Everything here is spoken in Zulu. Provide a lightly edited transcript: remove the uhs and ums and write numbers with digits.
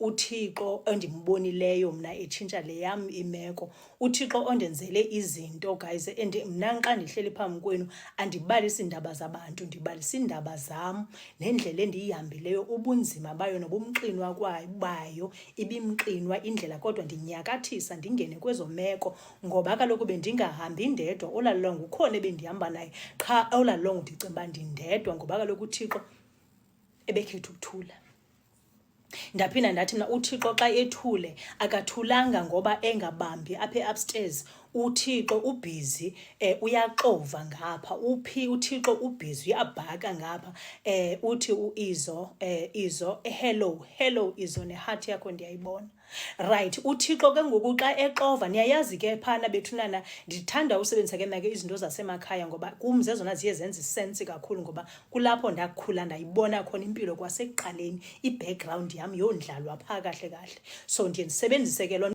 uThixo endimbonileyo mna etshintsha le yam imeko, uThixo ondenzele izinto guys, and mna xa ndihleli phambi kwenu andibalisi iindaba zabantu, ndibalisa iindaba zam nendlela endiyihambileyo, ubunzima bayo nobumxinwa bayo, ibimxinwa indlela kodwa ndinyakathisa ndingene kwezo meko, ngoba kaloku bendingahambi ndedwa. All along ukhona ebendihamba naye, qha all along ndicinga uba ndindedwa ngoba kaloku uThixo ebekhetha ukuthula. Ndaphinda ndathi mna uThixo xa ethule akathulanga ngoba engabambi apha upstairs. uThixo ubhizi uyaxova ngapha, uThixo ubhizi uyabhaka ngapha. Uthi Izo hello Izo, neheart yakho ndiyayibona. Right, uThixo ke ngoku xa exova, niyayazi ke phana bethunana ndithanda usebenzisa ke mna ke izinto zasemakhaya ngoba kum zezona ziye zenze isensi kakhulu, ngoba kulapho ndakhula ndayibona khona impilo kwasekuqaleni, i-background yam yondlalwa phaa kahle kahle. So ndiye ndisebenzise ke loo